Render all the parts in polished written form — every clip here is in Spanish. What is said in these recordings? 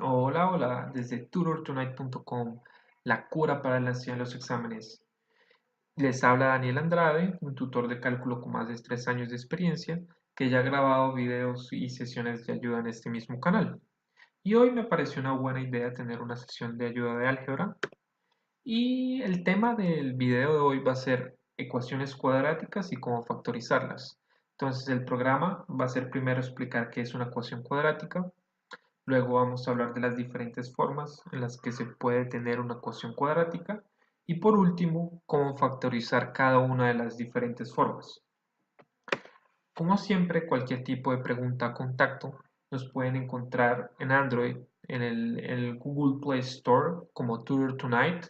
Hola, hola, desde tutortonight.com, la cura para la ansiedad en los exámenes. Les habla Daniel Andrade, un tutor de cálculo con más de 3 años de experiencia, que ya ha grabado videos y sesiones de ayuda en este mismo canal. Y hoy me pareció una buena idea tener una sesión de ayuda de álgebra. Y el tema del video de hoy va a ser ecuaciones cuadráticas y cómo factorizarlas. Entonces el programa va a ser primero explicar qué es una ecuación cuadrática. Luego vamos a hablar de las diferentes formas en las que se puede tener una ecuación cuadrática y por último, cómo factorizar cada una de las diferentes formas. Como siempre, cualquier tipo de pregunta o contacto nos pueden encontrar en Android, en el Google Play Store como Tutor Tonight.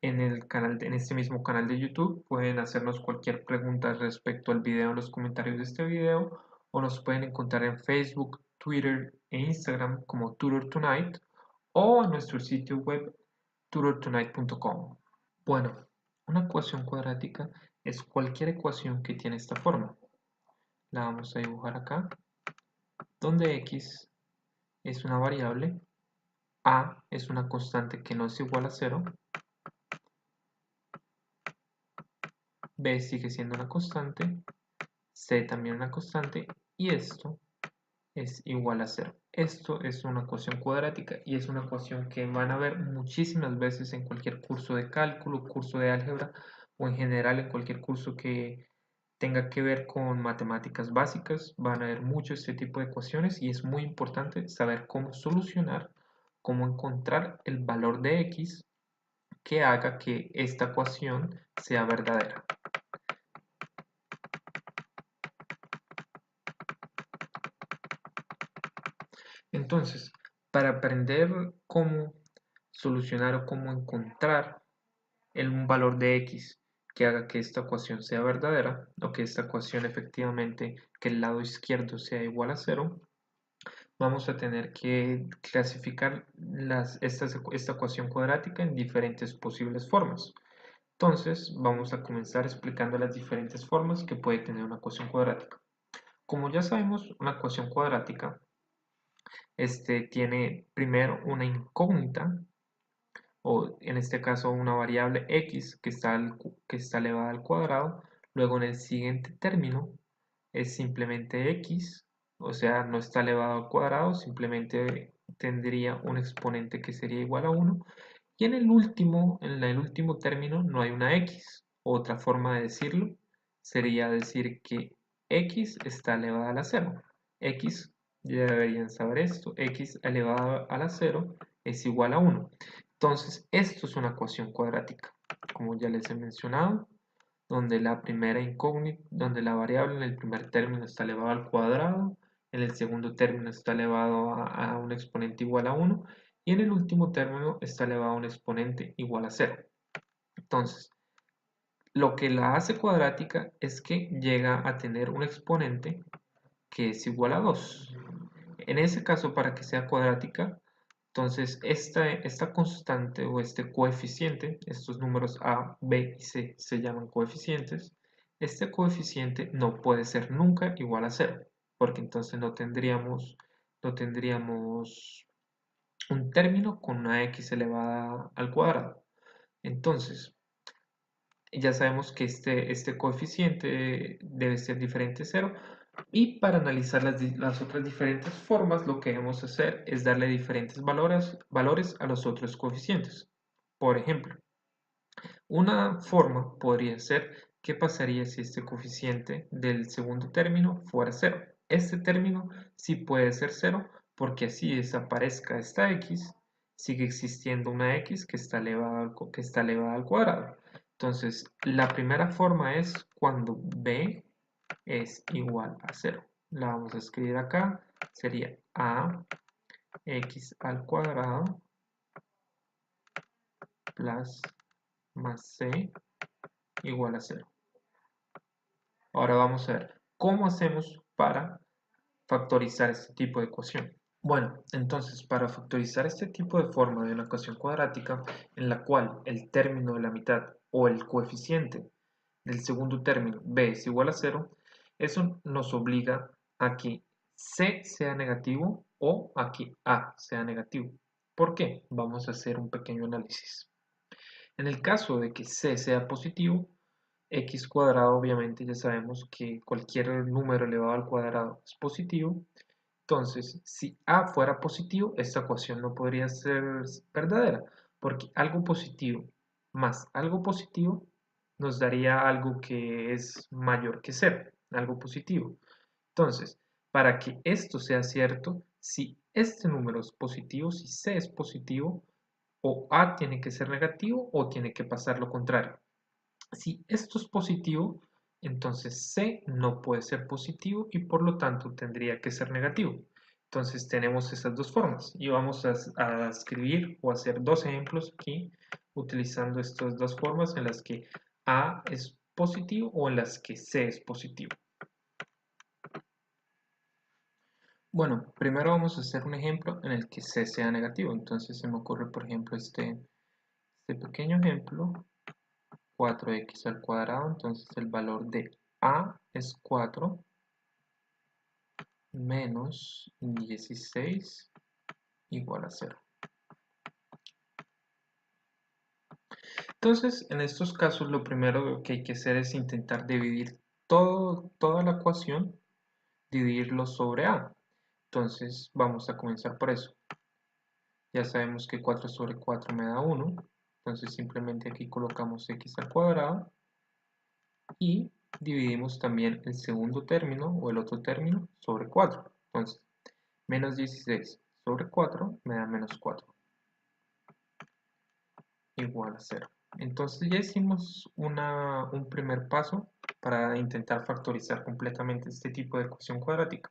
En este mismo canal de YouTube pueden hacernos cualquier pregunta respecto al video en los comentarios de este video o nos pueden encontrar en Facebook, Twitter e Instagram como Tutor Tonight o en nuestro sitio web tutortonight.com. Bueno, una ecuación cuadrática es cualquier ecuación que tiene esta forma. La vamos a dibujar acá, donde x es una variable, a es una constante que no es igual a 0, b sigue siendo una constante, c también una constante y esto es igual a 0. Esto es una ecuación cuadrática y es una ecuación que van a ver muchísimas veces en cualquier curso de cálculo, curso de álgebra o en general en cualquier curso que tenga que ver con matemáticas básicas. Van a ver mucho este tipo de ecuaciones y es muy importante saber cómo solucionar, cómo encontrar el valor de x que haga que esta ecuación sea verdadera. Entonces, para aprender cómo solucionar o cómo encontrar un valor de x que haga que esta ecuación sea verdadera o que esta ecuación efectivamente, que el lado izquierdo sea igual a 0, vamos a tener que clasificar esta ecuación cuadrática en diferentes posibles formas. Entonces, vamos a comenzar explicando las diferentes formas que puede tener una ecuación cuadrática. Como ya sabemos, una ecuación cuadrática tiene primero una incógnita, o en este caso una variable x que está elevada al cuadrado. Luego en el siguiente término es simplemente x, o sea, no está elevado al cuadrado, simplemente tendría un exponente que sería igual a 1. Y en el último término no hay una x. Otra forma de decirlo sería decir que x está elevada a la 0. X, ya deberían saber esto, x elevado a la 0 es igual a 1. Entonces, esto es una ecuación cuadrática, como ya les he mencionado, donde la primera incógnita, donde la variable en el primer término está elevado al cuadrado, en el segundo término está elevado a un exponente igual a 1 y en el último término está elevado a un exponente igual a 0. Entonces, lo que la hace cuadrática es que llega a tener un exponente que es igual a 2. En ese caso, para que sea cuadrática, entonces esta constante o este coeficiente, estos números a, b y c se llaman coeficientes, este coeficiente no puede ser nunca igual a 0, porque entonces no tendríamos un término con una x elevada al cuadrado. Entonces, ya sabemos que este coeficiente debe ser diferente a 0. Y para analizar las otras diferentes formas, lo que debemos hacer es darle diferentes valores a los otros coeficientes. Por ejemplo, una forma podría ser qué pasaría si este coeficiente del segundo término fuera 0. Este término sí puede ser 0 porque así desaparezca esta x, sigue existiendo una x que está elevada al cuadrado. Entonces, la primera forma es cuando b es igual a 0. La vamos a escribir acá. Sería a x al cuadrado plus más c igual a 0. Ahora vamos a ver cómo hacemos para factorizar este tipo de ecuación. Bueno, entonces para factorizar este tipo de forma de una ecuación cuadrática en la cual el término de la mitad o el coeficiente del segundo término b es igual a 0, eso nos obliga a que c sea negativo o a que a sea negativo. ¿Por qué? Vamos a hacer un pequeño análisis. En el caso de que c sea positivo, x cuadrado obviamente ya sabemos que cualquier número elevado al cuadrado es positivo. Entonces, si a fuera positivo, esta ecuación no podría ser verdadera, porque algo positivo más algo positivo nos daría algo que es mayor que cero, algo positivo. Entonces, para que esto sea cierto, si este número es positivo, si c es positivo, o a tiene que ser negativo o tiene que pasar lo contrario. Si esto es positivo, entonces C no puede ser positivo y por lo tanto tendría que ser negativo. Entonces tenemos esas dos formas y vamos a escribir o hacer dos ejemplos aquí utilizando estas dos formas en las que A es positivo o en las que C es positivo. Bueno, primero vamos a hacer un ejemplo en el que C sea negativo. Entonces se me ocurre, por ejemplo, este pequeño ejemplo. 4x al cuadrado, entonces el valor de a es 4 menos 16 igual a 0. Entonces, en estos casos lo primero que hay que hacer es intentar dividir toda la ecuación, dividirlo sobre a. Entonces, vamos a comenzar por eso. Ya sabemos que 4 sobre 4 me da 1, entonces simplemente aquí colocamos x al cuadrado y dividimos también el segundo término o el otro término sobre 4. Entonces, menos 16 sobre 4 me da menos 4 igual a 0. Entonces ya hicimos un primer paso para intentar factorizar completamente este tipo de ecuación cuadrática.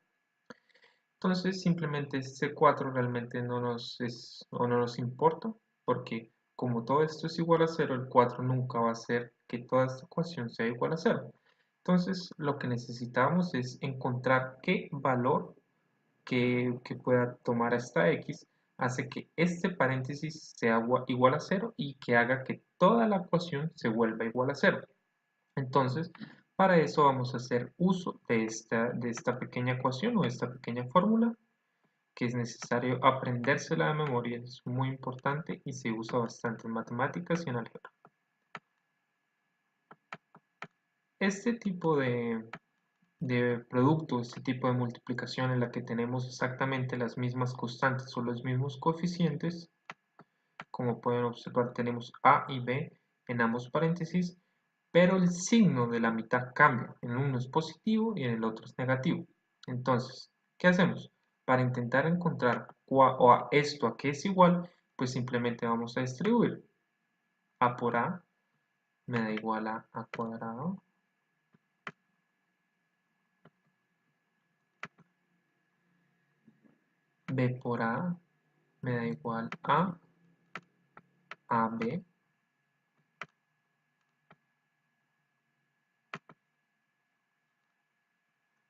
Entonces simplemente este 4 realmente no nos importa porque como todo esto es igual a 0, el 4 nunca va a hacer que toda esta ecuación sea igual a 0. Entonces lo que necesitamos es encontrar qué valor que pueda tomar esta x hace que este paréntesis sea igual a 0 y que haga que toda la ecuación se vuelva igual a 0. Entonces, para eso vamos a hacer uso de esta pequeña ecuación o esta pequeña fórmula que es necesario aprendérsela de memoria, es muy importante y se usa bastante en matemáticas y en álgebra. Este tipo de producto, este tipo de multiplicación en la que tenemos exactamente las mismas constantes o los mismos coeficientes, como pueden observar tenemos a y b en ambos paréntesis, pero el signo de la mitad cambia, en uno es positivo y en el otro es negativo. Entonces, ¿qué hacemos? Para intentar encontrar esto a qué es igual, pues simplemente vamos a distribuir. A por a me da igual a cuadrado. B por a me da igual a AB.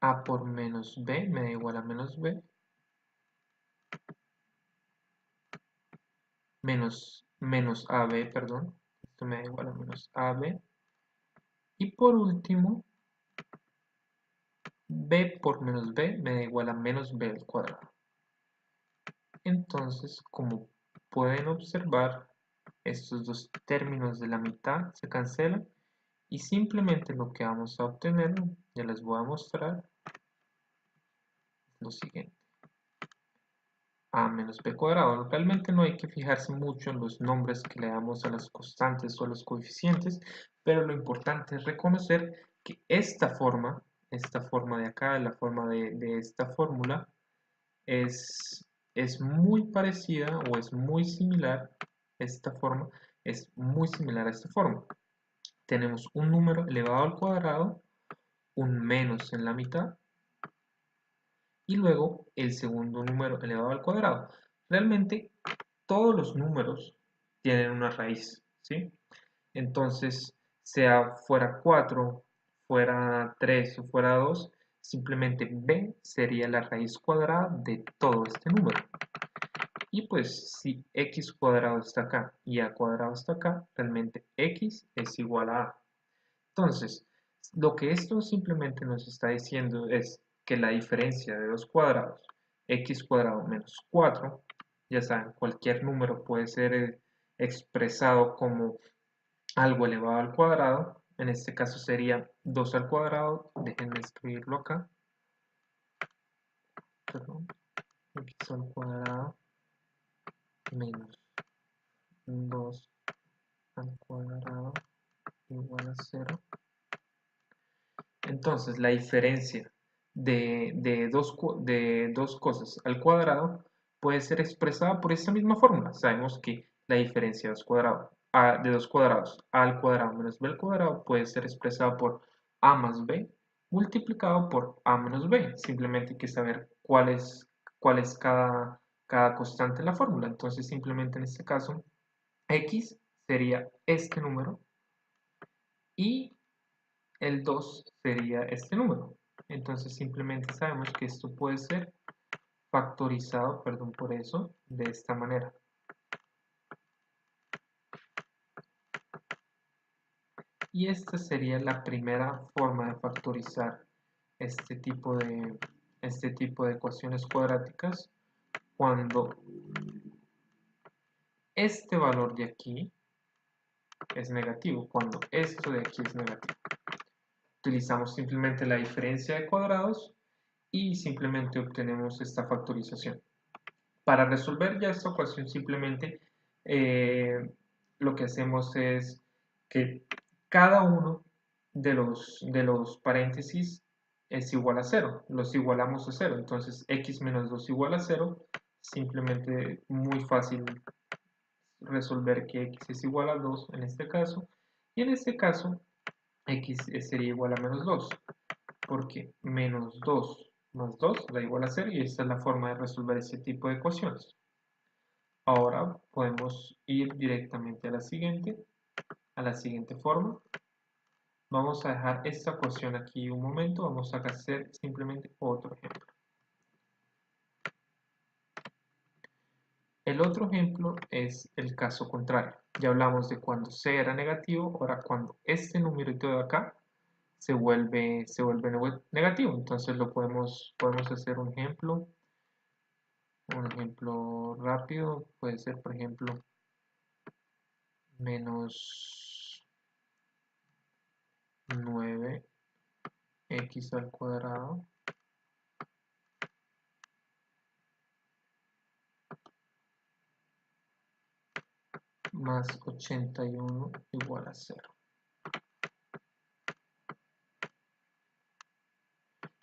A por menos B me da igual a menos B. Menos AB, perdón. Esto me da igual a menos AB. Y por último, B por menos B me da igual a menos B al cuadrado. Entonces, como pueden observar, estos dos términos de la mitad se cancelan y simplemente lo que vamos a obtener, ya les voy a mostrar, lo siguiente. A menos b cuadrado. Realmente no hay que fijarse mucho en los nombres que le damos a las constantes o a los coeficientes, pero lo importante es reconocer que esta forma de acá, la forma de esta fórmula, es muy parecida o es muy similar, esta forma es muy similar a esta forma. Tenemos un número elevado al cuadrado, un menos en la mitad, y luego el segundo número elevado al cuadrado. Realmente todos los números tienen una raíz, ¿sí? Entonces, sea fuera 4, fuera 3 o fuera 2, simplemente b sería la raíz cuadrada de todo este número. Y pues si x cuadrado está acá y a cuadrado está acá, realmente x es igual a a. Entonces, lo que esto simplemente nos está diciendo es que la diferencia de dos cuadrados x cuadrado menos 4. Ya saben, cualquier número puede ser expresado como algo elevado al cuadrado. En este caso sería 2 al cuadrado. Déjenme escribirlo acá. Perdón. X al cuadrado menos 2 al cuadrado igual a 0. Entonces, la diferencia de dos cosas al cuadrado puede ser expresada por esta misma fórmula. Sabemos que la diferencia de dos cuadrados a al cuadrado menos b al cuadrado puede ser expresada por a más b multiplicado por a menos b. Simplemente hay que saber cuál es cada constante en la fórmula. Entonces, simplemente en este caso, x sería este número y el 2 sería este número. Entonces simplemente sabemos que esto puede ser factorizado, perdón por eso, de esta manera. Y esta sería la primera forma de factorizar este tipo de ecuaciones cuadráticas cuando este valor de aquí es negativo, cuando esto de aquí es negativo. Utilizamos simplemente la diferencia de cuadrados y simplemente obtenemos esta factorización. Para resolver ya esta ecuación simplemente lo que hacemos es que cada uno de los paréntesis es igual a 0, los igualamos a 0, entonces x menos 2 igual a 0, simplemente muy fácil resolver que x es igual a 2 en este caso, y en este caso x sería igual a menos 2, porque menos 2 más 2 da igual a 0 y esta es la forma de resolver este tipo de ecuaciones. Ahora podemos ir directamente a la siguiente forma. Vamos a dejar esta ecuación aquí un momento, vamos a hacer simplemente otro ejemplo. El otro ejemplo es el caso contrario. Ya hablamos de cuando c era negativo, ahora cuando este numerito de acá se vuelve negativo. Entonces podemos hacer un ejemplo rápido, puede ser por ejemplo menos 9x al cuadrado más 81 igual a 0.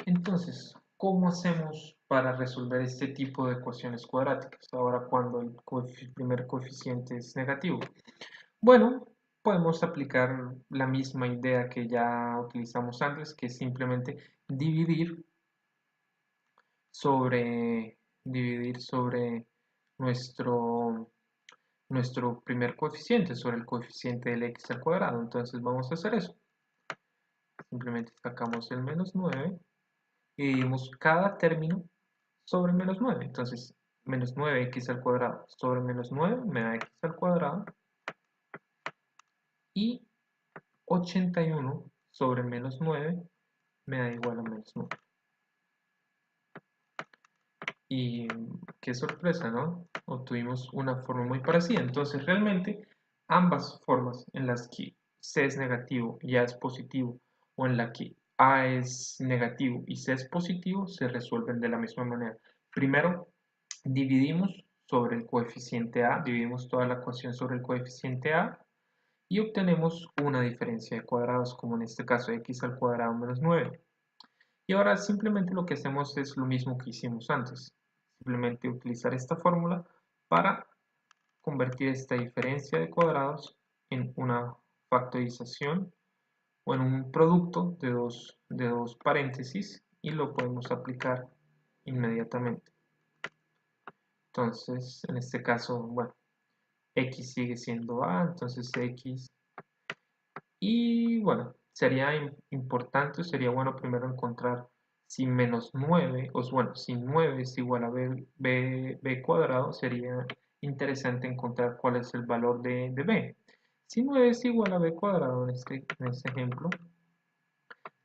Entonces, ¿cómo hacemos para resolver este tipo de ecuaciones cuadráticas? Ahora cuando el primer coeficiente es negativo. Bueno, podemos aplicar la misma idea que ya utilizamos antes, que es simplemente dividir sobre nuestro primer coeficiente, sobre el coeficiente del x al cuadrado. Entonces vamos a hacer eso. Simplemente sacamos el menos 9 y dividimos cada término sobre menos 9. Entonces, menos 9x al cuadrado sobre menos 9 me da x al cuadrado. Y 81 sobre menos 9 me da igual a menos 9. Y qué sorpresa, ¿no? Obtuvimos una forma muy parecida. Entonces, realmente, ambas formas en las que c es negativo y a es positivo, o en la que a es negativo y c es positivo, se resuelven de la misma manera. Primero, dividimos sobre el coeficiente a, dividimos toda la ecuación sobre el coeficiente a, y obtenemos una diferencia de cuadrados, como en este caso x al cuadrado menos 9. Y ahora simplemente lo que hacemos es lo mismo que hicimos antes. Simplemente utilizar esta fórmula para convertir esta diferencia de cuadrados en una factorización o en un producto de dos paréntesis y lo podemos aplicar inmediatamente. Entonces, en este caso, bueno, x sigue siendo a, entonces x. Y bueno, sería importante, sería bueno primero encontrar si menos 9, o bueno, si 9 es igual a b cuadrado, sería interesante encontrar cuál es el valor de b. Si 9 es igual a b cuadrado en este ejemplo,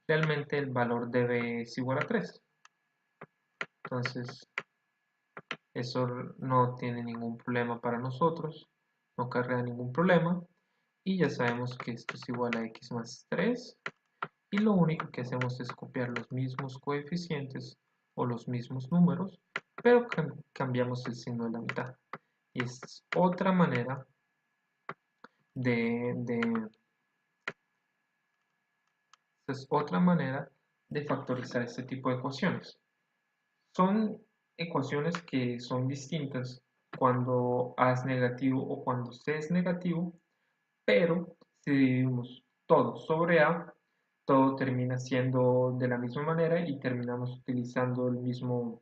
realmente el valor de b es igual a 3. Entonces, Eso no tiene ningún problema para nosotros, no carga ningún problema. Y ya sabemos que esto es igual a x más 3. Y lo único que hacemos es copiar los mismos coeficientes o los mismos números, pero cambiamos el signo de la mitad. Y es otra manera de, de, es otra manera de factorizar este tipo de ecuaciones. Son ecuaciones que son distintas cuando A es negativo o cuando C es negativo, pero si dividimos todo sobre A, todo termina siendo de la misma manera y terminamos utilizando el mismo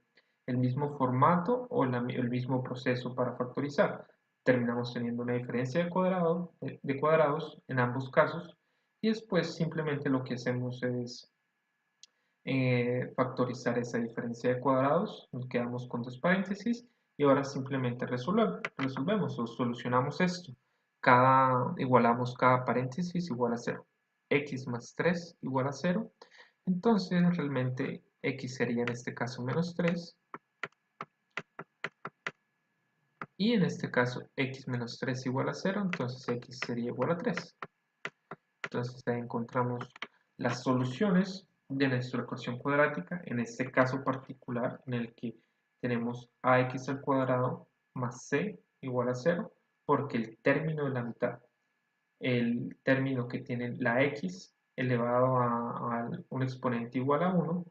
formato o el mismo proceso para factorizar. Terminamos teniendo una diferencia de cuadrados en ambos casos y después simplemente lo que hacemos es factorizar esa diferencia de cuadrados, nos quedamos con dos paréntesis y ahora simplemente resolvemos o solucionamos esto. Igualamos cada paréntesis igual a 0. X más 3 igual a 0. Entonces realmente x sería en este caso menos 3 y en este caso x menos 3 igual a 0, entonces x sería igual a 3. Entonces ahí encontramos las soluciones de nuestra ecuación cuadrática, en este caso particular en el que tenemos ax al cuadrado más c igual a 0, porque el término de la mitad, el término que tiene la x elevado a un exponente igual a 1,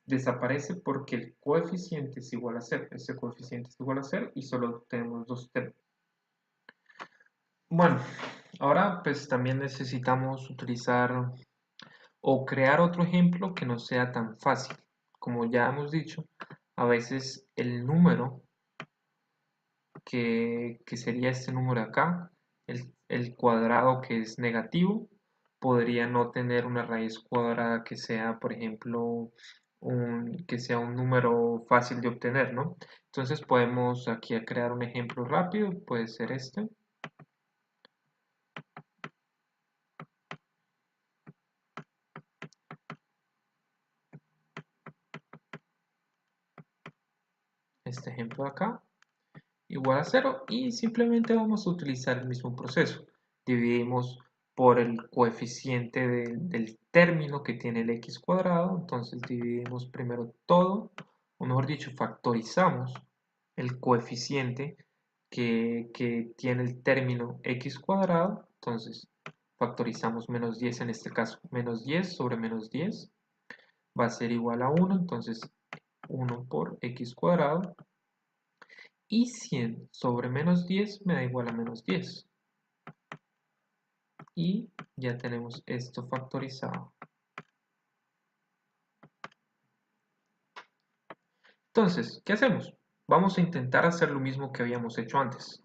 desaparece porque el coeficiente es igual a 0. Ese coeficiente es igual a 0 y solo tenemos dos términos. Bueno, ahora pues también necesitamos utilizar o crear otro ejemplo que no sea tan fácil. Como ya hemos dicho, a veces el número que sería este número acá, el cuadrado que es negativo, podría no tener una raíz cuadrada que sea, por ejemplo, que sea un número fácil de obtener, ¿no? Entonces podemos aquí crear un ejemplo rápido, puede ser este. Este ejemplo de acá, igual a 0 y simplemente vamos a utilizar el mismo proceso. Dividimos por el coeficiente del término que tiene el x cuadrado, entonces dividimos primero todo, o mejor dicho, factorizamos el coeficiente que tiene el término x cuadrado, entonces factorizamos menos 10 en este caso, menos 10 sobre menos 10 va a ser igual a 1, entonces 1 por x cuadrado y 100 sobre menos 10 me da igual a menos 10. Y ya tenemos esto factorizado. Entonces, ¿qué hacemos? Vamos a intentar hacer lo mismo que habíamos hecho antes.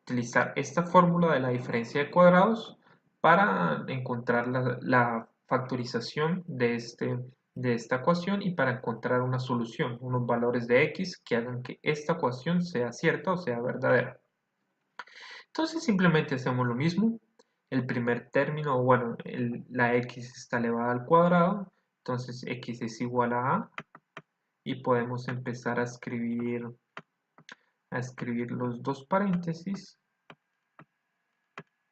Utilizar esta fórmula de la diferencia de cuadrados para encontrar la factorización de esta ecuación y para encontrar una solución, unos valores de x que hagan que esta ecuación sea cierta o sea verdadera. Entonces simplemente hacemos lo mismo. El primer término, bueno, la x está elevada al cuadrado, entonces x es igual a y podemos empezar a escribir los dos paréntesis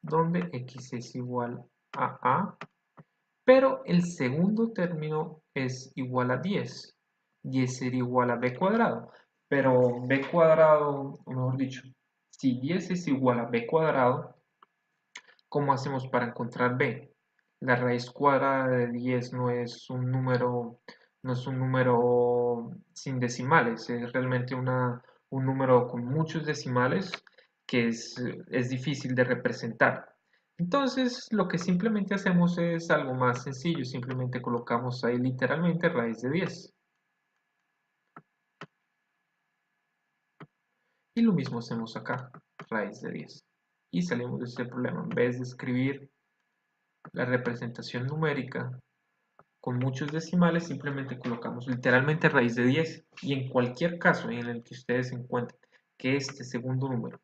donde x es igual a, pero el segundo término es igual a 10. 10 sería igual a b cuadrado, pero b cuadrado, o mejor dicho, si 10 es igual a b cuadrado, ¿cómo hacemos para encontrar b? La raíz cuadrada de 10 no es un número sin decimales, es realmente un número con muchos decimales que es difícil de representar. Entonces, lo que simplemente hacemos es algo más sencillo, simplemente colocamos ahí literalmente raíz de 10. Y lo mismo hacemos acá, raíz de 10. Y salimos de este problema. En vez de escribir la representación numérica con muchos decimales, simplemente colocamos literalmente raíz de 10 y en cualquier caso en el que ustedes encuentren que este segundo número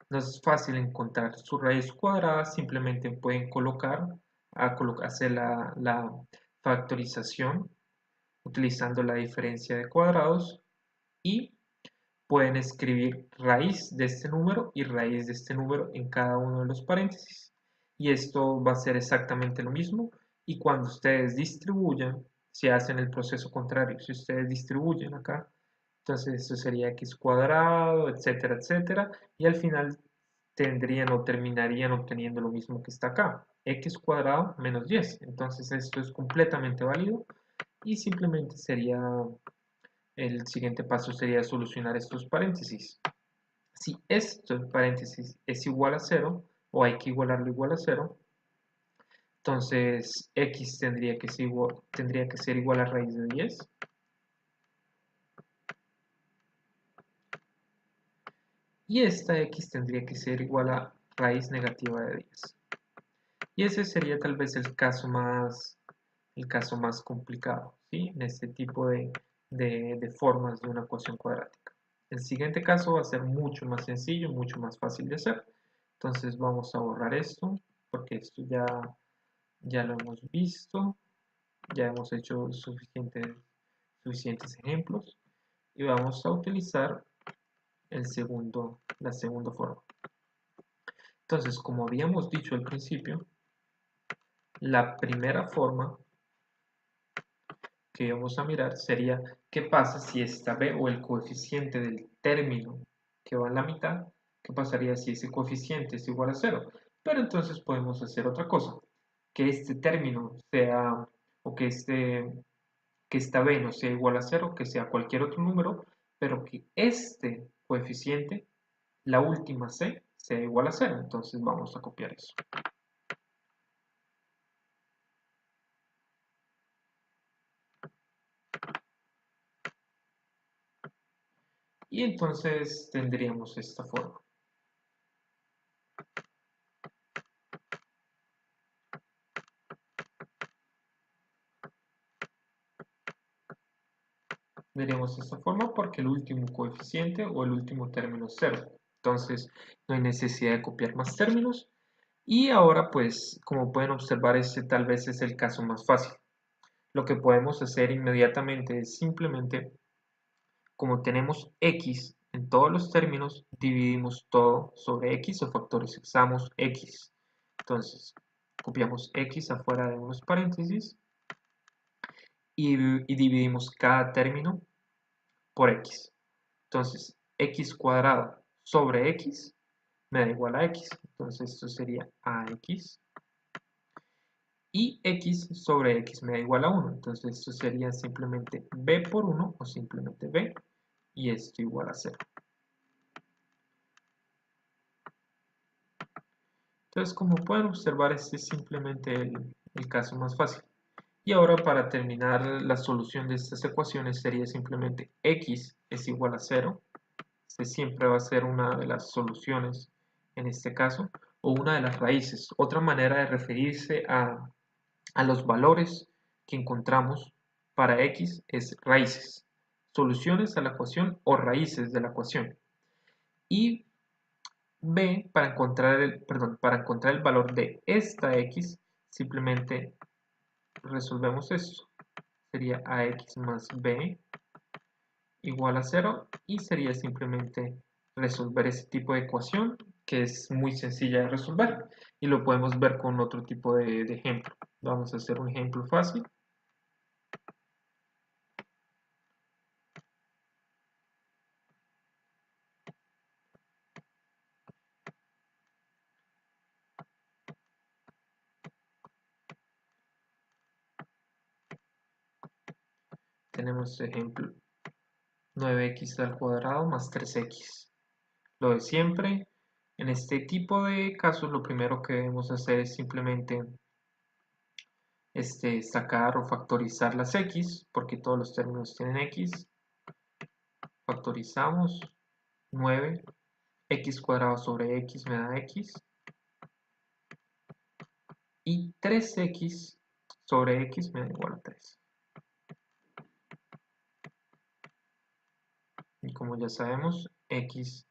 no es fácil encontrar su raíz cuadrada, simplemente pueden hacer la factorización utilizando la diferencia de cuadrados y pueden escribir raíz de este número y raíz de este número en cada uno de los paréntesis. Y esto va a ser exactamente lo mismo. Y cuando ustedes distribuyan, si hacen el proceso contrario, si ustedes distribuyen acá, entonces esto sería x cuadrado, etcétera, etcétera. Y al final tendrían o terminarían obteniendo lo mismo que está acá, x cuadrado menos 10. Entonces esto es completamente válido y simplemente sería, el siguiente paso sería solucionar estos paréntesis. Si esto paréntesis es igual a 0 o hay que igualarlo igual a 0, entonces x tendría que ser igual a raíz de 10 y esta x tendría que ser igual a raíz negativa de 10. Y ese sería tal vez el caso más complicado, ¿sí? En este tipo de formas de una ecuación cuadrática. El siguiente caso va a ser mucho más sencillo, mucho más fácil de hacer. Entonces vamos a borrar esto, porque esto ya lo hemos visto, ya hemos hecho suficientes ejemplos, y vamos a utilizar la segunda forma. Entonces, como habíamos dicho al principio, la primera forma que vamos a mirar sería qué pasa si esta b o el coeficiente del término que va en la mitad, qué pasaría si ese coeficiente es igual a 0. Pero entonces podemos hacer otra cosa, que este término sea, o que esta b no sea igual a 0, que sea cualquier otro número, pero que este coeficiente, la última c, sea igual a 0. Entonces vamos a copiar eso. Y entonces tendríamos esta forma. Veremos esta forma porque el último coeficiente o el último término es 0. Entonces no hay necesidad de copiar más términos. Y ahora pues como pueden observar este tal vez es el caso más fácil. Lo que podemos hacer inmediatamente es simplemente, como tenemos x en todos los términos, dividimos todo sobre x o factorizamos x. Entonces copiamos x afuera de unos paréntesis y dividimos cada término por x. Entonces, x cuadrado sobre x me da igual a x. Entonces, esto sería ax. Y x sobre x me da igual a 1. Entonces, esto sería simplemente b por 1 o simplemente b. Y esto igual a 0. Entonces, como pueden observar, este es simplemente el caso más fácil. Y ahora para terminar la solución de estas ecuaciones sería simplemente x es igual a 0. Este siempre va a ser una de las soluciones en este caso, o una de las raíces. Otra manera de referirse a los valores que encontramos para x es raíces, soluciones a la ecuación o raíces de la ecuación. Y b, para encontrar el valor de esta x, simplemente resolvemos esto. Sería ax más b igual a 0 y sería simplemente resolver ese tipo de ecuación que es muy sencilla de resolver y lo podemos ver con otro tipo de ejemplo. Vamos a hacer un ejemplo fácil. Tenemos ejemplo 9x al cuadrado más 3x. Lo de siempre. En este tipo de casos lo primero que debemos hacer es simplemente sacar o factorizar las x, porque todos los términos tienen x. Factorizamos 9, x cuadrado sobre x me da x. Y 3x sobre x me da igual a 3. Y como ya sabemos, x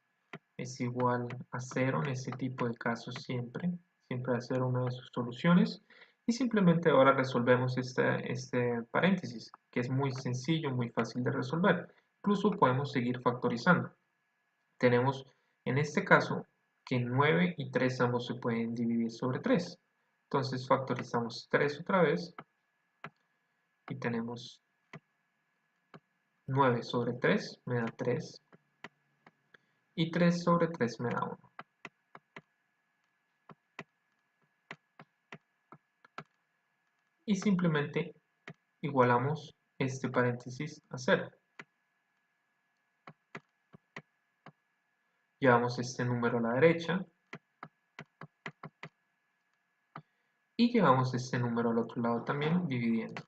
es igual a 0 en este tipo de casos siempre va a ser una de sus soluciones. Y simplemente ahora resolvemos este paréntesis, que es muy sencillo, muy fácil de resolver. Incluso podemos seguir factorizando. Tenemos en este caso que 9 y 3 ambos se pueden dividir sobre 3. Entonces factorizamos 3 otra vez y tenemos 9 sobre 3 me da 3 y 3 sobre 3 me da 1. Y simplemente igualamos este paréntesis a 0. Llevamos este número a la derecha y llevamos este número al otro lado también dividiendo.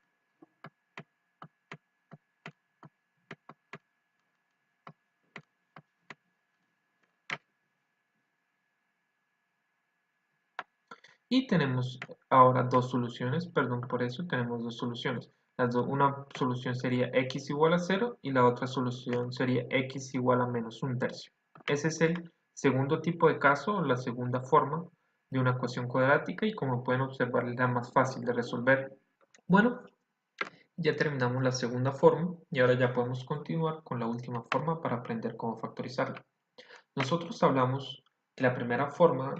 Y tenemos ahora dos soluciones, perdón por eso, tenemos dos soluciones. Una solución sería x igual a 0 y la otra solución sería x igual a menos un tercio. Ese es el segundo tipo de caso, la segunda forma de una ecuación cuadrática y como pueden observar es la más fácil de resolver. Bueno, ya terminamos la segunda forma y ahora ya podemos continuar con la última forma para aprender cómo factorizarla. Nosotros hablamos de la primera forma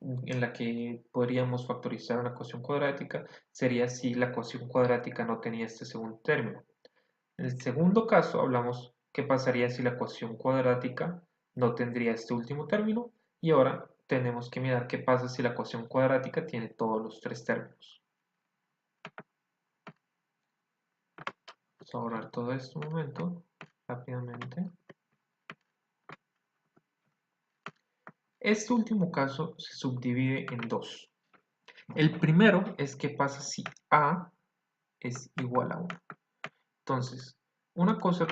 en la que podríamos factorizar una ecuación cuadrática sería si la ecuación cuadrática no tenía este segundo término. En el segundo caso hablamos qué pasaría si la ecuación cuadrática no tendría este último término y ahora tenemos que mirar qué pasa si la ecuación cuadrática tiene todos los tres términos. Vamos a borrar todo esto un momento, rápidamente. Este último caso se subdivide en dos. El primero es qué pasa si A es igual a 1. Entonces, una cosa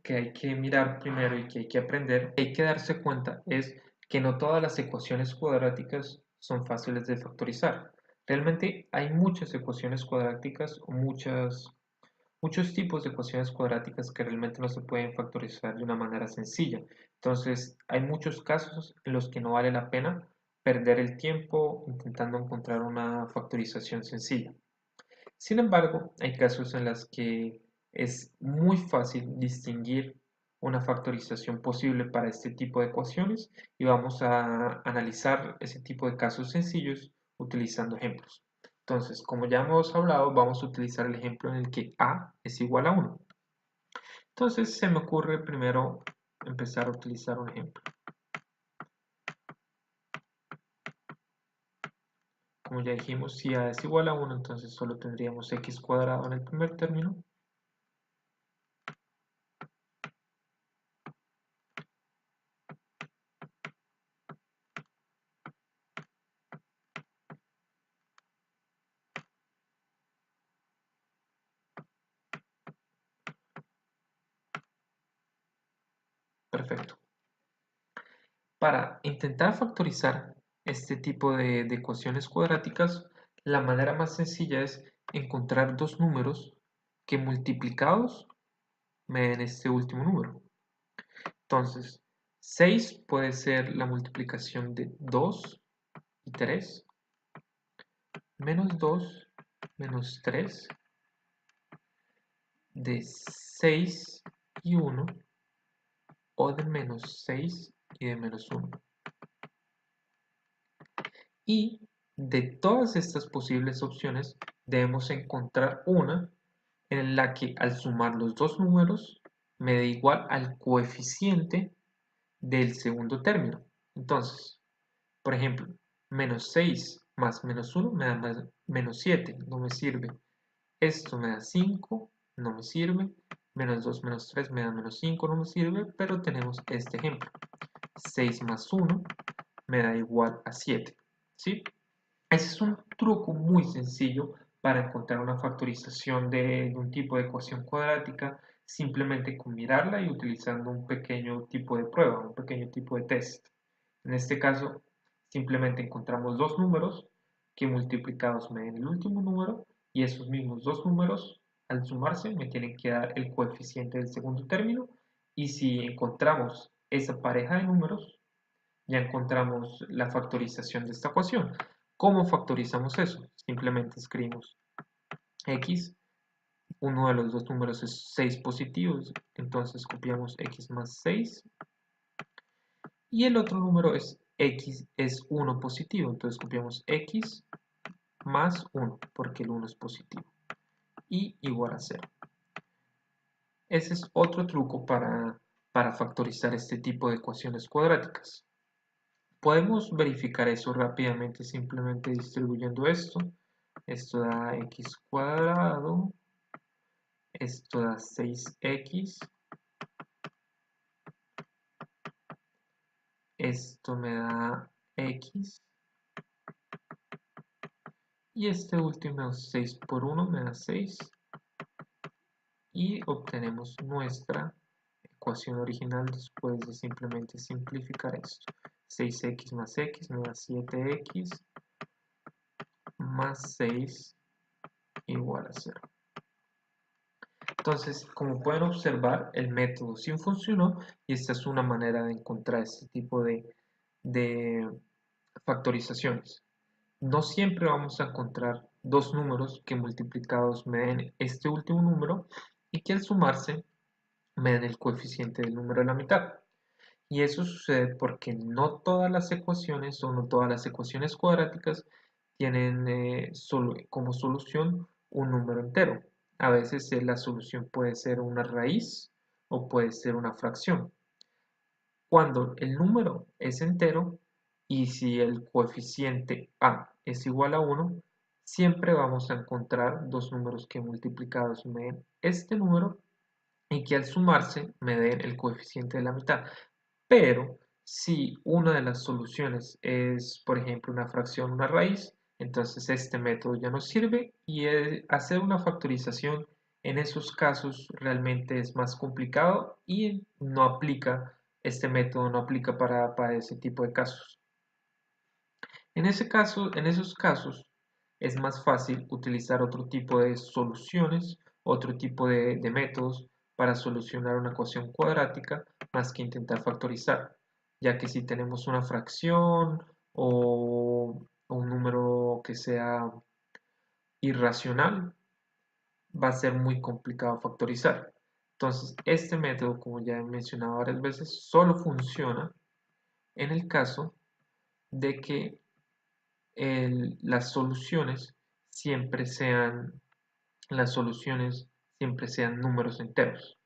que hay que mirar primero y que hay que aprender, hay que darse cuenta es que no todas las ecuaciones cuadráticas son fáciles de factorizar. Realmente hay muchas ecuaciones cuadráticas o muchos tipos de ecuaciones cuadráticas que realmente no se pueden factorizar de una manera sencilla. Entonces, hay muchos casos en los que no vale la pena perder el tiempo intentando encontrar una factorización sencilla. Sin embargo, hay casos en los que es muy fácil distinguir una factorización posible para este tipo de ecuaciones y vamos a analizar ese tipo de casos sencillos utilizando ejemplos. Entonces, como ya hemos hablado, vamos a utilizar el ejemplo en el que A es igual a 1. Entonces, se me ocurre primero empezar a utilizar un ejemplo. Como ya dijimos, si A es igual a 1, entonces solo tendríamos x cuadrado en el primer término. Perfecto. Para intentar factorizar este tipo de ecuaciones cuadráticas, la manera más sencilla es encontrar dos números que multiplicados me den este último número. Entonces, 6 puede ser la multiplicación de 2 y 3, menos 2, menos 3, de 6 y 1, o de menos 6 y de menos 1. Y de todas estas posibles opciones debemos encontrar una en la que al sumar los dos números me dé igual al coeficiente del segundo término. Entonces, por ejemplo, menos 6 más menos 1 me da menos 7, no me sirve. Esto me da 5, no me sirve. Menos 2 menos 3 me da menos 5, no me sirve, pero tenemos este ejemplo. 6 más 1 me da igual a 7, ¿sí? Ese es un truco muy sencillo para encontrar una factorización de un tipo de ecuación cuadrática simplemente con mirarla y utilizando un pequeño tipo de prueba, un pequeño tipo de test. En este caso, simplemente encontramos dos números que multiplicados me den el último número y esos mismos dos números al sumarse me tienen que dar el coeficiente del segundo término y si encontramos esa pareja de números, ya encontramos la factorización de esta ecuación. ¿Cómo factorizamos eso? Simplemente escribimos x uno de los dos números es 6 positivos, entonces copiamos x más 6. Y el otro número es x es 1 positivo, entonces copiamos x más 1, porque el 1 es positivo, y igual a 0. Ese es otro truco para factorizar este tipo de ecuaciones cuadráticas. Podemos verificar eso rápidamente simplemente distribuyendo esto. Esto da x cuadrado, esto da 6x, esto me da x, y este último 6 por 1 me da 6, y obtenemos nuestra ecuación original después de simplemente simplificar esto. 6x más x me da 7x más 6 igual a 0. Entonces, como pueden observar, el método sí funcionó y esta es una manera de encontrar este tipo de factorizaciones. No siempre vamos a encontrar dos números que multiplicados me den este último número y que al sumarse me den el coeficiente del número de la mitad. Y eso sucede porque no todas las ecuaciones o no todas las ecuaciones cuadráticas tienen como solución un número entero. A veces la solución puede ser una raíz o puede ser una fracción. Cuando el número es entero y si el coeficiente a es igual a 1, siempre vamos a encontrar dos números que multiplicados me den este número y que al sumarse me den el coeficiente de la mitad. Pero si una de las soluciones es, por ejemplo, una fracción, una raíz, entonces este método ya no sirve y hacer una factorización en esos casos realmente es más complicado y no aplica, este método no aplica para ese tipo de casos. En esos casos es más fácil utilizar otro tipo de soluciones, otro tipo de métodos para solucionar una ecuación cuadrática más que intentar factorizar, ya que si tenemos una fracción o un número que sea irracional, va a ser muy complicado factorizar. Entonces, este método, como ya he mencionado varias veces, solo funciona en el caso de que las soluciones siempre sean números enteros.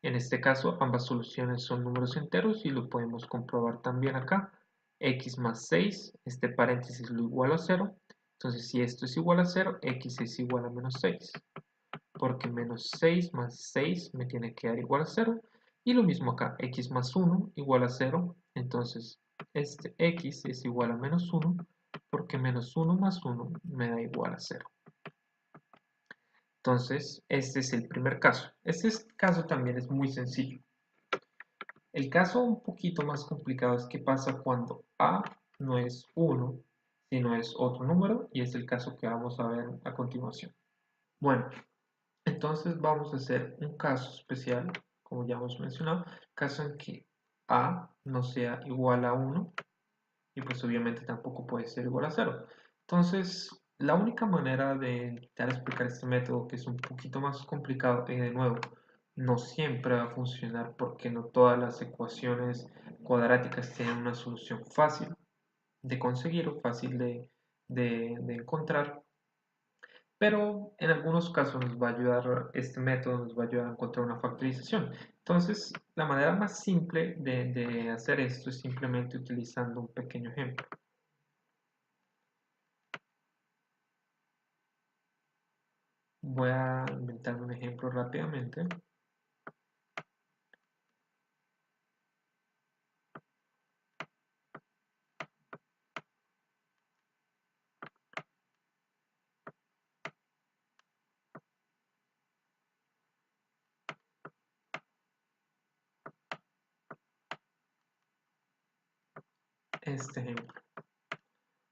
En este caso, ambas soluciones son números enteros y lo podemos comprobar también acá. X más 6, este paréntesis lo igual a 0. Entonces, si esto es igual a 0, x es igual a menos 6. Porque menos 6 más 6 me tiene que dar igual a 0. Y lo mismo acá, x más 1 igual a 0. Entonces, este x es igual a menos 1 porque menos 1 más 1 me da igual a 0. Entonces, este es el primer caso. Este caso también es muy sencillo. El caso un poquito más complicado es qué pasa cuando a no es 1, sino es otro número, y es el caso que vamos a ver a continuación. Bueno, entonces vamos a hacer un caso especial, como ya hemos mencionado, caso en que a no sea igual a 1, y pues obviamente tampoco puede ser igual a 0. Entonces, la única manera de intentar explicar este método, que es un poquito más complicado, y de nuevo, no siempre va a funcionar porque no todas las ecuaciones cuadráticas tienen una solución fácil de conseguir o fácil de encontrar, pero en algunos casos nos va a ayudar, este método nos va a ayudar a encontrar una factorización. Entonces, la manera más simple de hacer esto es simplemente utilizando un pequeño ejemplo. Voy a inventarme un ejemplo rápidamente. Este ejemplo.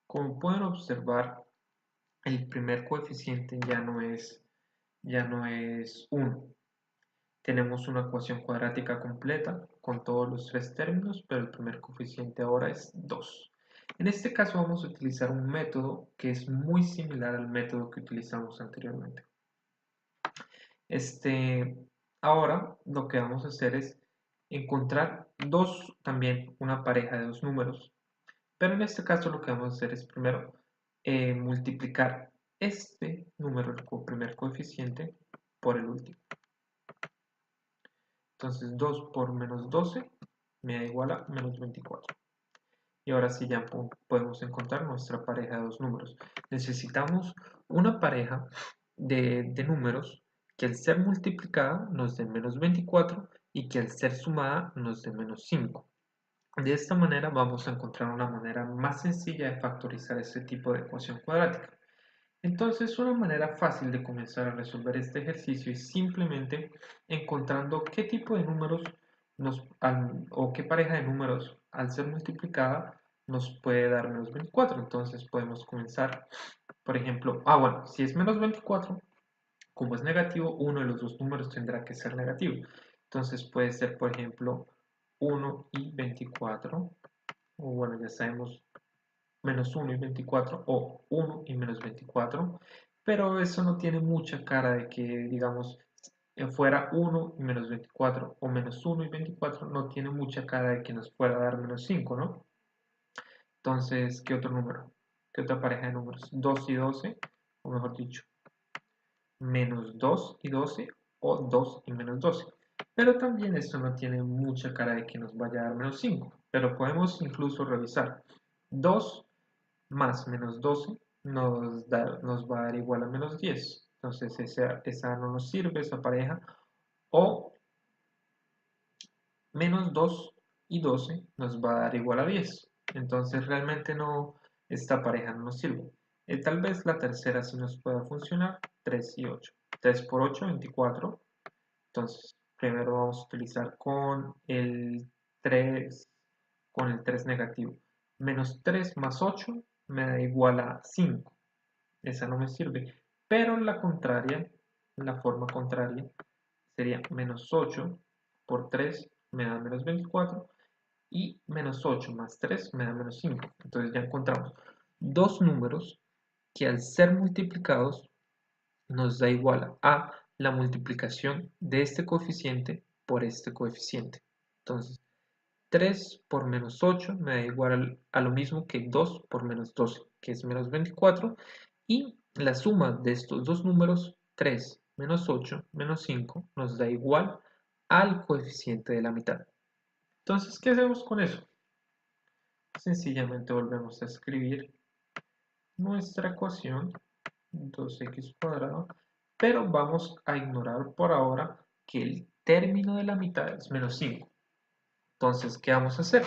Como pueden observar, el primer coeficiente ya no es 1. Tenemos una ecuación cuadrática completa con todos los tres términos, pero el primer coeficiente ahora es 2. En este caso vamos a utilizar un método que es muy similar al método que utilizamos anteriormente. Ahora lo que vamos a hacer es encontrar también una pareja de dos números. Pero en este caso lo que vamos a hacer es primero multiplicar este número, el primer coeficiente, por el último. Entonces 2 por menos 12 me da igual a menos 24. Y ahora sí ya podemos encontrar nuestra pareja de dos números. Necesitamos una pareja de números que al ser multiplicada nos dé menos 24 y que al ser sumada nos dé menos 5. De esta manera vamos a encontrar una manera más sencilla de factorizar este tipo de ecuación cuadrática. Entonces, una manera fácil de comenzar a resolver este ejercicio es simplemente encontrando qué tipo de números o qué pareja de números al ser multiplicada nos puede dar menos 24. Entonces podemos comenzar, por ejemplo, bueno, si es menos 24, como es negativo, uno de los dos números tendrá que ser negativo. Entonces puede ser, por ejemplo, 1 y 24, o bueno, ya sabemos menos 1 y 24 o 1 y menos 24, pero eso no tiene mucha cara de que, digamos, fuera 1 y menos 24 o menos 1 y 24, no tiene mucha cara de que nos pueda dar menos 5, ¿no? Entonces, ¿qué otro número? ¿Qué otra pareja de números? 2 y 12, o mejor dicho, menos 2 y 12 o 2 y menos 12. Pero también esto no tiene mucha cara de que nos vaya a dar menos 5, pero podemos incluso revisar. 2 más menos 12 nos va a dar igual a menos 10. Entonces esa no nos sirve, esa pareja. O menos 2 y 12 nos va a dar igual a 10. Entonces realmente no, esta pareja no nos sirve. Tal vez la tercera sí nos pueda funcionar, 3 y 8. 3 por 8, 24. Entonces primero vamos a utilizar con el 3 negativo. Menos 3 más 8 me da igual a 5. Esa no me sirve. Pero la forma contraria, sería menos 8 por 3 me da menos 24 y menos 8 más 3 me da menos 5. Entonces ya encontramos dos números que al ser multiplicados nos da igual a la multiplicación de este coeficiente por este coeficiente. Entonces 3 por menos 8 me da igual a lo mismo que 2 por menos 12, que es menos 24. Y la suma de estos dos números, 3 menos 8 menos 5, nos da igual al coeficiente de la mitad. Entonces, ¿qué hacemos con eso? Sencillamente volvemos a escribir nuestra ecuación, 2x cuadrado, pero vamos a ignorar por ahora que el término de la mitad es menos 5. Entonces, ¿qué vamos a hacer?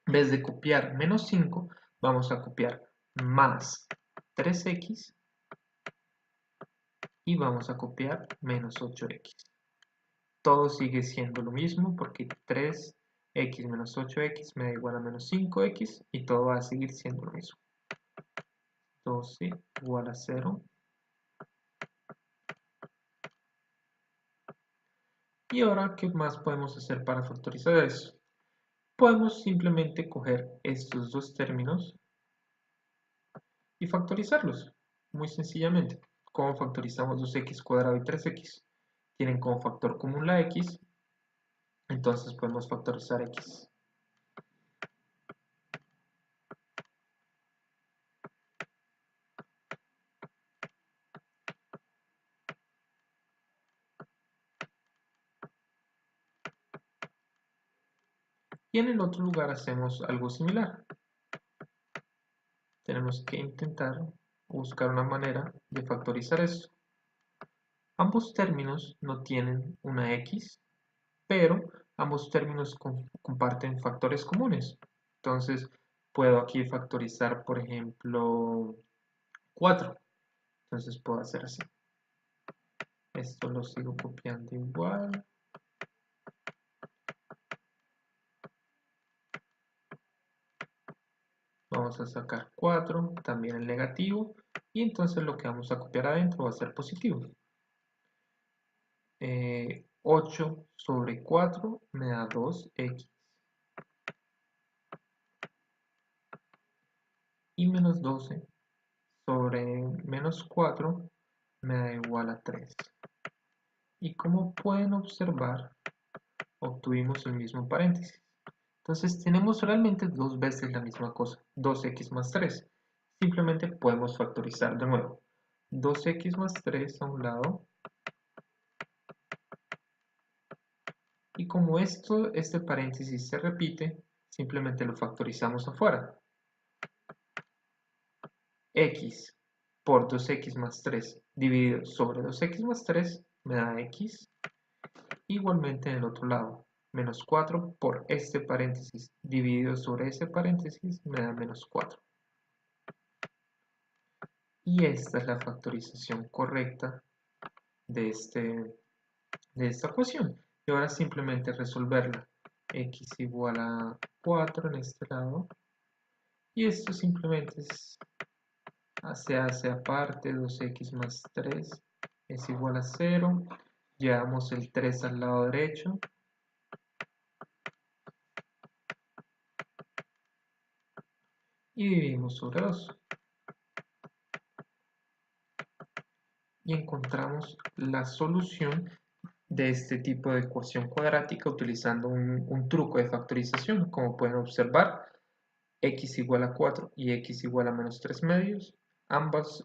En vez de copiar menos 5, vamos a copiar más 3x y vamos a copiar menos 8x. Todo sigue siendo lo mismo porque 3x menos 8x me da igual a menos 5x y todo va a seguir siendo lo mismo. 12 igual a 0. Y ahora, ¿qué más podemos hacer para factorizar eso? Podemos simplemente coger estos dos términos y factorizarlos, muy sencillamente. ¿Cómo factorizamos 2x cuadrado y 3x? Tienen como factor común la x, entonces podemos factorizar x. Y en el otro lugar hacemos algo similar. Tenemos que intentar buscar una manera de factorizar esto. Ambos términos no tienen una x, pero ambos términos comparten factores comunes. Entonces, puedo aquí factorizar, por ejemplo, 4. Entonces puedo hacer así. Esto lo sigo copiando igual. Vamos a sacar 4, también el negativo. Y entonces lo que vamos a copiar adentro va a ser positivo. 8 sobre 4 me da 2x. Y menos 12 sobre menos 4 me da igual a 3. Y como pueden observar, obtuvimos el mismo paréntesis. Entonces tenemos realmente dos veces la misma cosa, 2x más 3. Simplemente podemos factorizar de nuevo. 2x más 3 a un lado. Y como este paréntesis se repite, simplemente lo factorizamos afuera. X por 2x más 3 dividido sobre 2x más 3 me da x. Igualmente en el otro lado, menos 4 por este paréntesis dividido sobre ese paréntesis me da menos 4. Y esta es la factorización correcta de, de esta ecuación. Y ahora simplemente resolverla. X igual a 4 en este lado. Y esto simplemente se hace aparte, 2x más 3 es igual a 0. Llevamos el 3 al lado derecho. Y dividimos sobre 2. Y encontramos la solución de este tipo de ecuación cuadrática utilizando un truco de factorización. Como pueden observar, x igual a 4 y x igual a menos 3 medios, ambos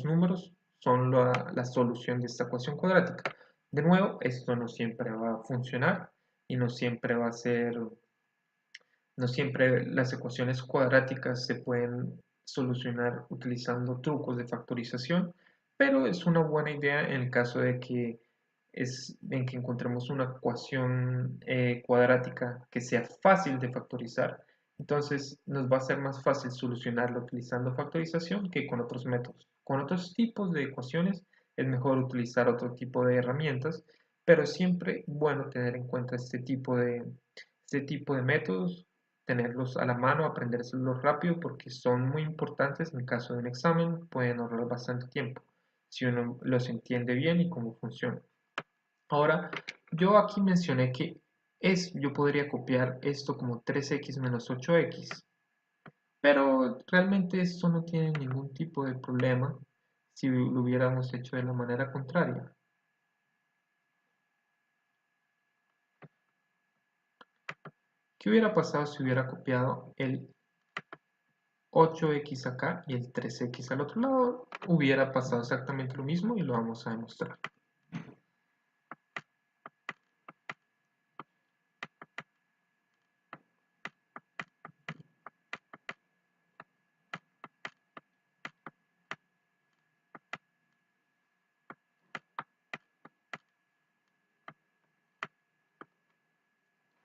números son la solución de esta ecuación cuadrática. De nuevo, esto no siempre va a funcionar y no siempre va a ser, no siempre las ecuaciones cuadráticas se pueden solucionar utilizando trucos de factorización, pero es una buena idea en el caso de que encontremos una ecuación cuadrática que sea fácil de factorizar. Entonces nos va a ser más fácil solucionarlo utilizando factorización que con otros métodos. Con otros tipos de ecuaciones es mejor utilizar otro tipo de herramientas, pero siempre bueno tener en cuenta este tipo de métodos, tenerlos a la mano, aprendérselos rápido porque son muy importantes en caso de un examen, pueden ahorrar bastante tiempo si uno los entiende bien y cómo funciona. Ahora, yo aquí mencioné que yo podría copiar esto como 3x menos 8x, pero realmente esto no tiene ningún tipo de problema si lo hubiéramos hecho de la manera contraria. ¿Qué hubiera pasado si hubiera copiado el 8x acá y el 3x al otro lado? Hubiera pasado exactamente lo mismo y lo vamos a demostrar.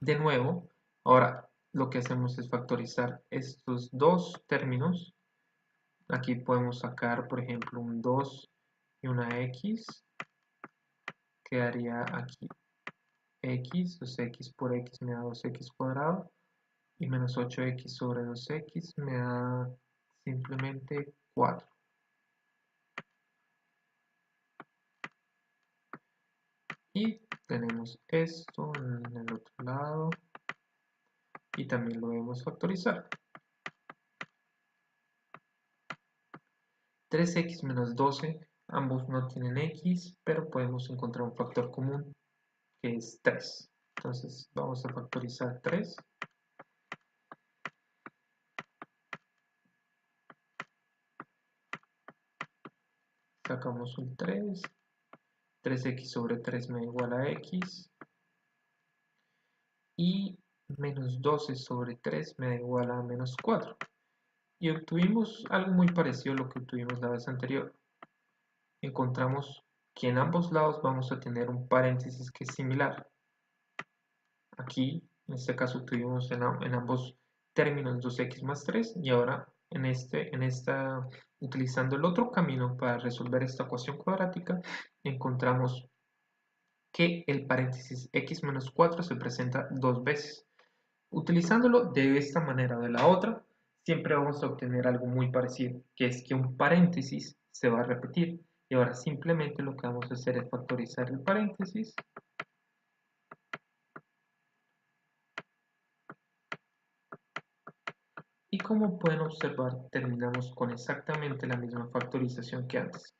De nuevo, ahora lo que hacemos es factorizar estos dos términos. Aquí podemos sacar, por ejemplo, un 2 y una x. Quedaría aquí x, 2x por x me da 2x cuadrado. Y menos 8x sobre 2x me da simplemente 4. Y tenemos esto en el otro lado. Y también lo debemos factorizar. 3x menos 12, ambos no tienen x, pero podemos encontrar un factor común que es 3. Entonces vamos a factorizar 3. Sacamos un 3. 3x sobre 3 me da igual a x. Y menos 12 sobre 3 me da igual a menos 4. Y obtuvimos algo muy parecido a lo que obtuvimos la vez anterior. Encontramos que en ambos lados vamos a tener un paréntesis que es similar. Aquí, en este caso, tuvimos en ambos términos 2x más 3 y ahora utilizando el otro camino para resolver esta ecuación cuadrática, encontramos que el paréntesis x menos 4 se presenta dos veces. Utilizándolo de esta manera o de la otra, siempre vamos a obtener algo muy parecido, que es que un paréntesis se va a repetir. Y ahora simplemente lo que vamos a hacer es factorizar el paréntesis. Y como pueden observar, terminamos con exactamente la misma factorización que antes.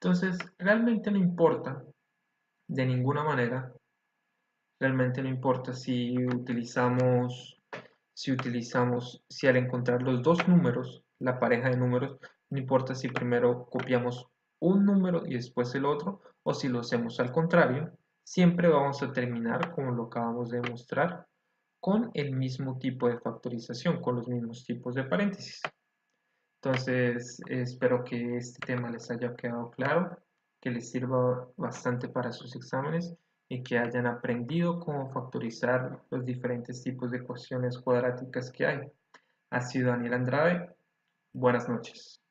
Entonces, realmente no importa, de ninguna manera, realmente no importa si al encontrar los dos números, la pareja de números, no importa si primero copiamos un número y después el otro, o si lo hacemos al contrario, siempre vamos a terminar, como lo acabamos de demostrar, con el mismo tipo de factorización, con los mismos tipos de paréntesis. Entonces, espero que este tema les haya quedado claro, que les sirva bastante para sus exámenes y que hayan aprendido cómo factorizar los diferentes tipos de ecuaciones cuadráticas que hay. Ha sido Daniel Andrade. Buenas noches.